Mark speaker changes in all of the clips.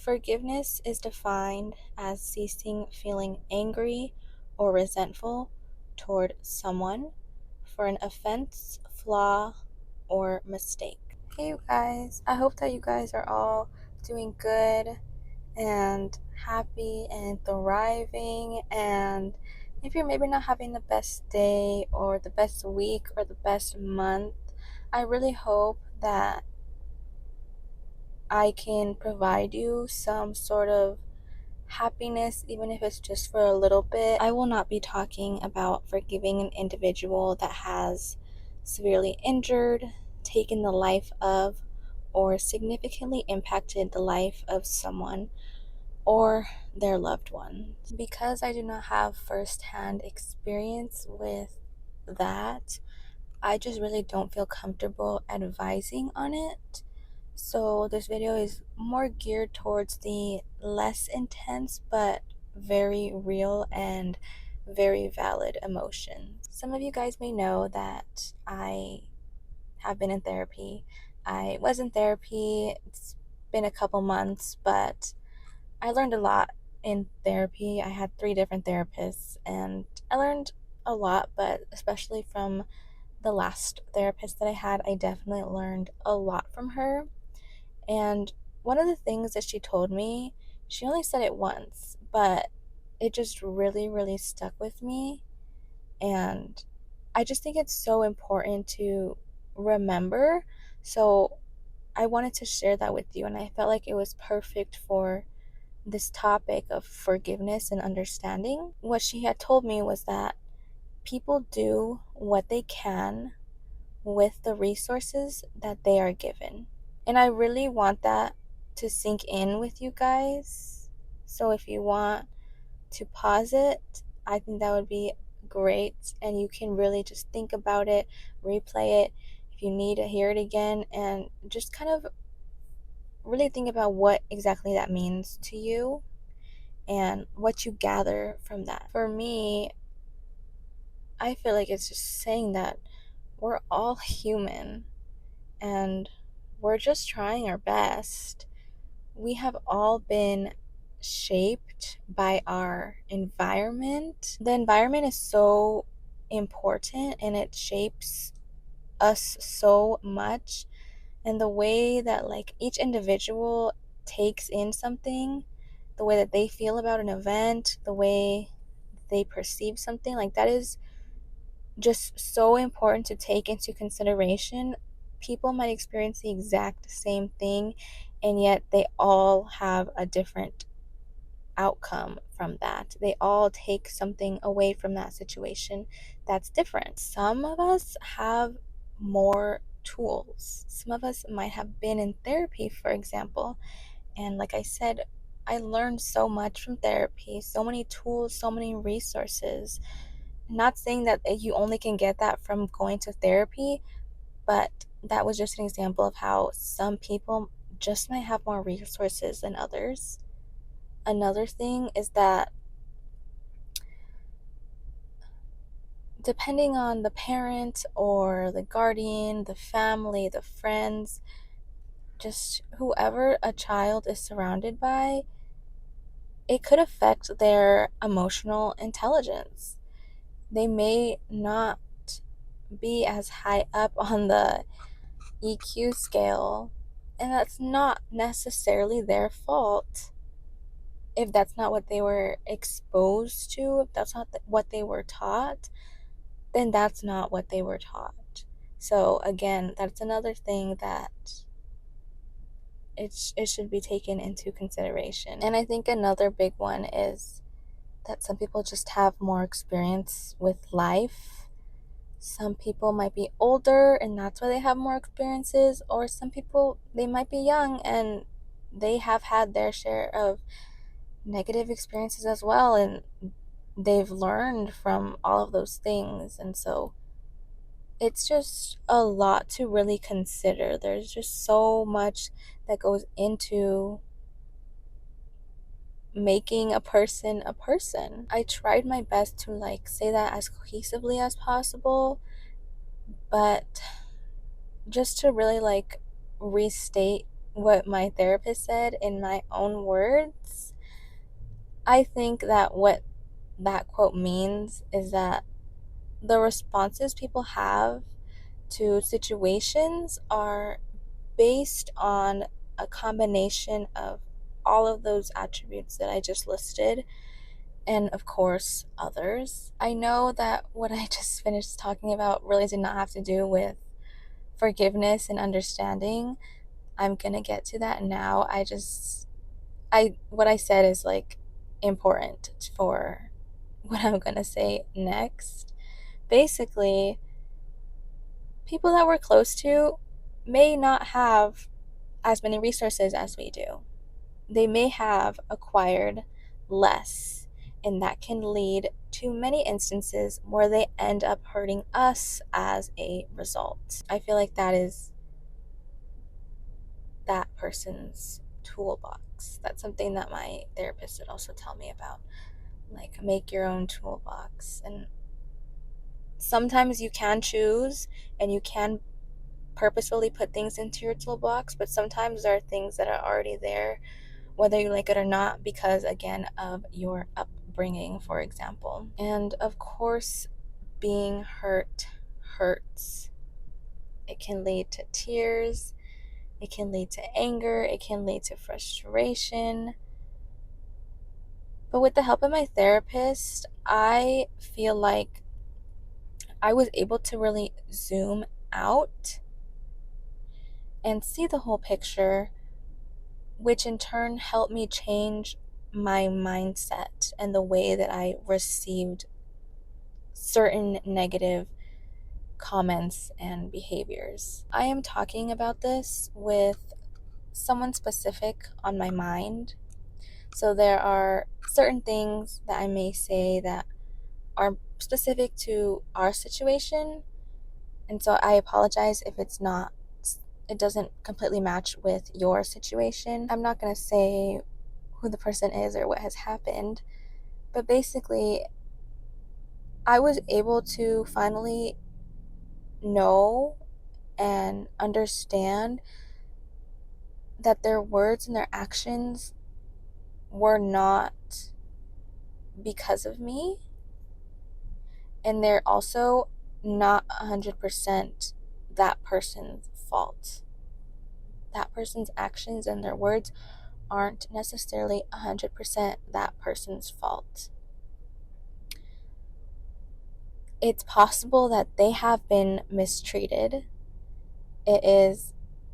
Speaker 1: Forgiveness is defined as ceasing feeling angry or resentful toward someone for an offense, flaw, or mistake. Hey, you guys, I hope that you guys are all doing good and happy and thriving. And if you're maybe not having the best day or the best week or the best month, I really hope that I can provide you some sort of happiness, even if it's just for a little bit. I will not be talking about forgiving an individual that has severely injured, taken the life of, or significantly impacted the life of someone or their loved ones. Because I do not have firsthand experience with that, I just really don't feel comfortable advising on it. So this video is more geared towards the less intense but very real and very valid emotions. Some of you guys may know that I have been in therapy. I was in therapy, it's been a couple months, but I learned a lot in therapy. I had 3 different therapists and I learned a lot, but especially from the last therapist that I had, I definitely learned a lot from her. And one of the things that she told me, she only said it once, but it just really, really stuck with me. And I just think it's so important to remember. So I wanted to share that with you, and I felt like it was perfect for this topic of forgiveness and understanding. What she had told me was that people do what they can with the resources that they are given. And I really want that to sink in with you guys. So if you want to pause it, I think that would be great. And you can really just think about it, replay it if you need to hear it again, and just kind of really think about what exactly that means to you and what you gather from that. For me, I feel like it's just saying that we're all human and we're just trying our best. We have all been shaped by our environment. The environment is so important and it shapes us so much. And the way that like each individual takes in something, the way that they feel about an event, the way they perceive something, like that is just so important to take into consideration. People might experience the exact same thing, and yet they all have a different outcome from that. They all take something away from that situation that's different. Some of us have more tools. Some of us might have been in therapy, for example. And like I said, I learned so much from therapy, so many tools, so many resources. Not saying that you only can get that from going to therapy, but that was just an example of how some people just might have more resources than others. Another thing is that depending on the parent or the guardian, the family, the friends, just whoever a child is surrounded by, it could affect their emotional intelligence. They may not be as high up on the EQ scale, and that's not necessarily their fault. If that's not what they were exposed to, if that's not what they were taught, then that's not what they were taught. So again, that's another thing that it should be taken into consideration. And I think another big one is that some people just have more experience with life. Some people might be older and that's why they have more experiences, or some people, they might be young and they have had their share of negative experiences as well, and they've learned from all of those things. And so it's just a lot to really consider. There's just so much that goes into making a person a person. I tried my best to like say that as cohesively as possible, but just to really like restate what my therapist said in my own words, I think that what that quote means is that the responses people have to situations are based on a combination of all of those attributes that I just listed, and of course, others. I know that what I just finished talking about really did not have to do with forgiveness and understanding. I'm gonna get to that now. What I said is like important for what I'm gonna say next. Basically, people that we're close to may not have as many resources as we do. They may have acquired less, and that can lead to many instances where they end up hurting us as a result. I feel like that is that person's toolbox. That's something that my therapist would also tell me about. Like, make your own toolbox. And sometimes you can choose and you can purposefully put things into your toolbox, but sometimes there are things that are already there, whether you like it or not, because again of your upbringing, for example. And of course, being hurt hurts. It can lead to tears, it can lead to anger, it can lead to frustration. But with the help of my therapist, I feel like I was able to really zoom out and see the whole picture, which in turn helped me change my mindset and the way that I received certain negative comments and behaviors. I am talking about this with someone specific on my mind. So there are certain things that I may say that are specific to our situation. And so I apologize if it doesn't completely match with your situation. I'm not going to say who the person is or what has happened, but basically, I was able to finally know and understand that their words and their actions were not because of me, and they're also not 100% that person's fault. That person's actions and their words aren't necessarily 100% that person's fault. It's possible that they have been mistreated. It is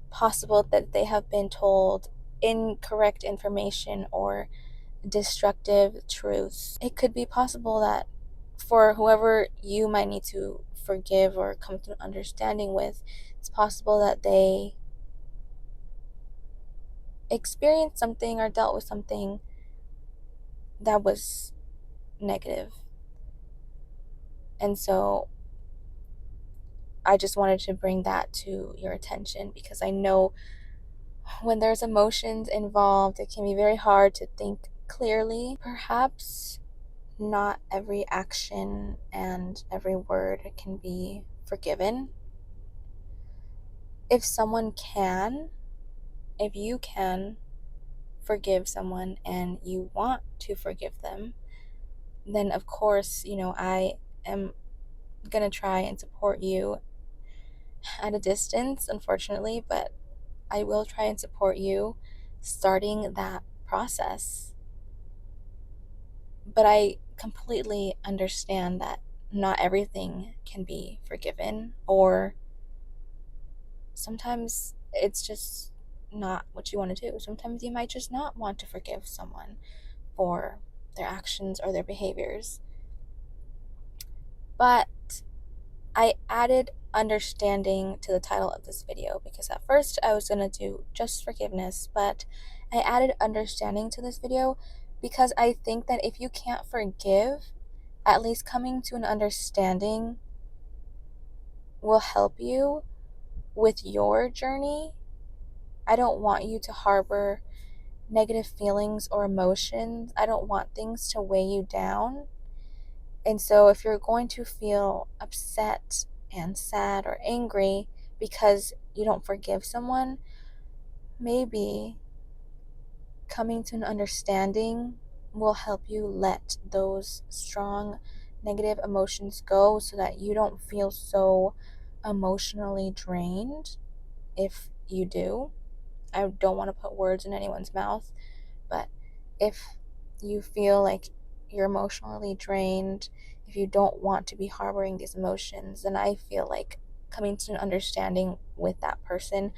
Speaker 1: possible that they have been told incorrect information or destructive truths. It could be possible that for whoever you might need to forgive or come to an understanding with, it's possible that they experienced something or dealt with something that was negative. And so I just wanted to bring that to your attention, because I know when there's emotions involved, it can be very hard to think clearly. Perhaps not every action and every word can be forgiven. If you can forgive someone and you want to forgive them, then of course, I am going to try and support you at a distance, unfortunately, but I will try and support you starting that process. But I completely understand that not everything can be forgiven, or sometimes it's just not what you want to do. Sometimes you might just not want to forgive someone for their actions or their behaviors. But I added understanding to the title of this video, because at first I was going to do just forgiveness, but I added understanding to this video because I think that if you can't forgive, at least coming to an understanding will help you with your journey. I don't want you to harbor negative feelings or emotions. I don't want things to weigh you down. And so if you're going to feel upset and sad or angry because you don't forgive someone, maybe coming to an understanding will help you let those strong negative emotions go so that you don't feel so emotionally drained if you do. I don't want to put words in anyone's mouth, but if you feel like you're emotionally drained, if you don't want to be harboring these emotions, then I feel like coming to an understanding with that person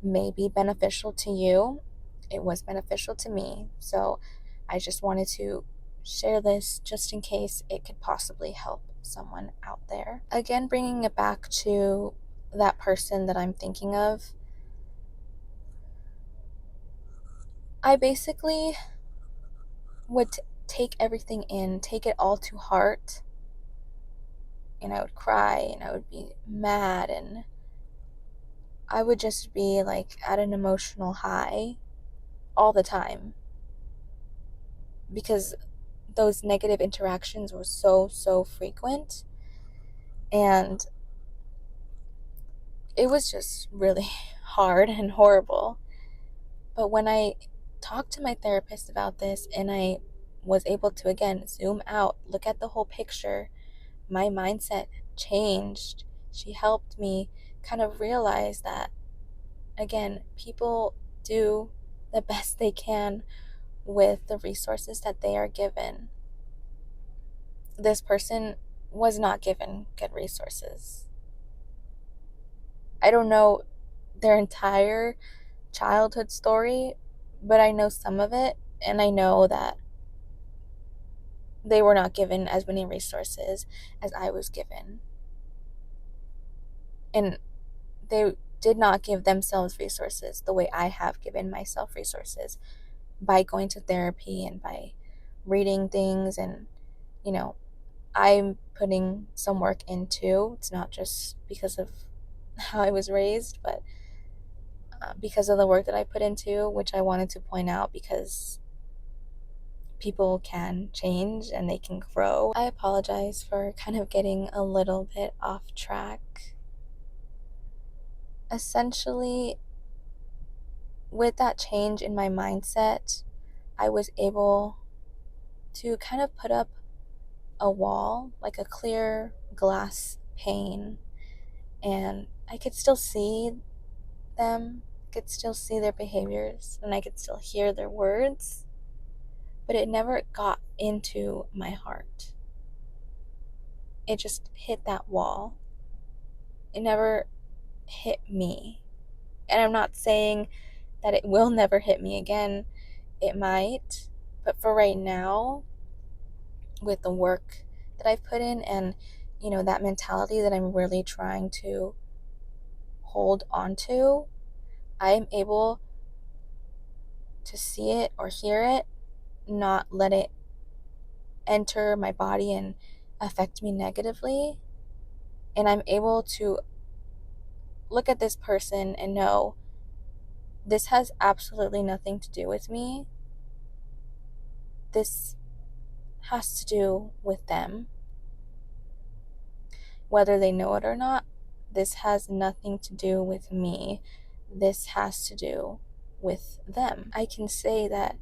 Speaker 1: may be beneficial to you. It was beneficial to me. So I just wanted to share this just in case it could possibly help someone out there. Again, bringing it back to that person that I'm thinking of, I basically would take everything in, take it all to heart, and I would cry and I would be mad and I would just be like at an emotional high all the time because those negative interactions were so frequent, and it was just really hard and horrible. But when I talked to my therapist about this and I was able to again zoom out, look at the whole picture, my mindset changed. She helped me kind of realize that, again, people do the best they can with the resources that they are given. This person was not given good resources. I don't know their entire childhood story, but I know some of it, and I know that they were not given as many resources as I was given. And they did not give themselves resources the way I have given myself resources by going to therapy and by reading things. And, you know, I'm putting some work into. It's not just because of how I was raised, but because of the work that I put into, which I wanted to point out because people can change and they can grow. I apologize for kind of getting a little bit off track. Essentially, with that change in my mindset, I was able to kind of put up a wall, like a clear glass pane, and I could still see them, I could still see their behaviors, and I could still hear their words, but it never got into my heart. It just hit that wall. It never hit me. And I'm not saying that it will never hit me again. It might. But for right now, with the work that I've put in and, that mentality that I'm really trying to hold on to, I am able to see it or hear it, not let it enter my body and affect me negatively. And I'm able to look at this person and know this has absolutely nothing to do with me. This has to do with them. Whether they know it or not, this has nothing to do with me. This has to do with them. I can say that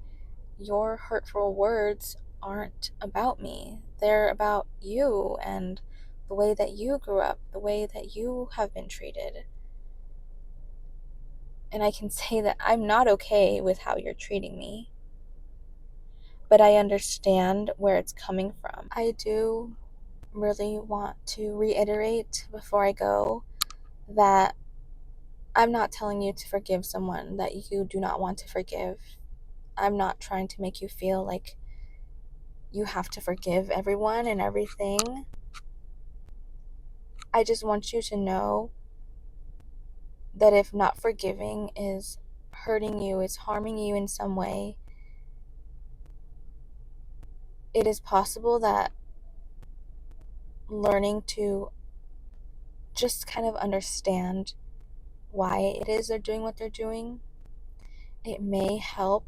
Speaker 1: your hurtful words aren't about me. They're about you and the way that you grew up, the way that you have been treated. And I can say that I'm not okay with how you're treating me, but I understand where it's coming from. I do really want to reiterate before I go that I'm not telling you to forgive someone that you do not want to forgive. I'm not trying to make you feel like you have to forgive everyone and everything. I just want you to know that if not forgiving is hurting you, is harming you in some way, it is possible that learning to just kind of understand why it is they're doing what they're doing, it may help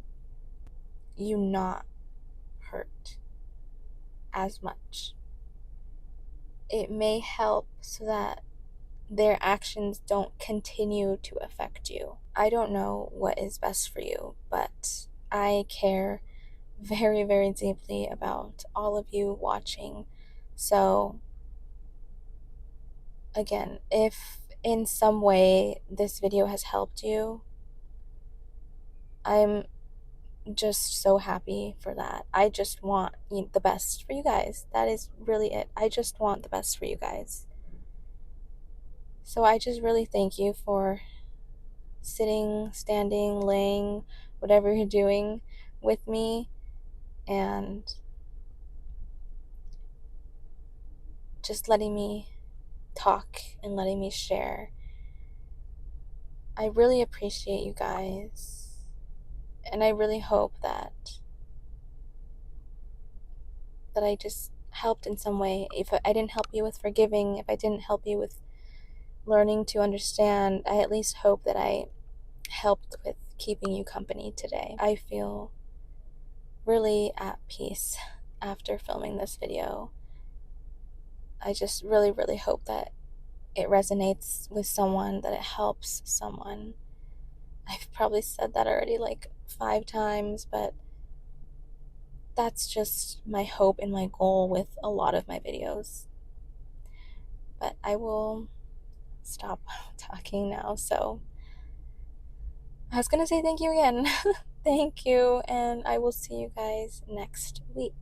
Speaker 1: you not hurt as much. It may help so that their actions don't continue to affect you. I don't know what is best for you, but I care very, very deeply about all of you watching. So, again, if in some way this video has helped you, I'm just so happy for that. I just want the best for you guys. That is really it. I just want the best for you guys. So I just really thank you for sitting, standing, laying, whatever you're doing with me, and just letting me talk and letting me share. I really appreciate you guys, and I really hope that I just helped in some way. If I didn't help you with forgiving, if I didn't help you with learning to understand, I at least hope that I helped with keeping you company today. I feel really at peace after filming this video. I just really, really hope that it resonates with someone, that it helps someone. I've probably said that already like 5 times, but that's just my hope and my goal with a lot of my videos. But I will stop talking now. So I was gonna say thank you again. Thank you, and I will see you guys next week.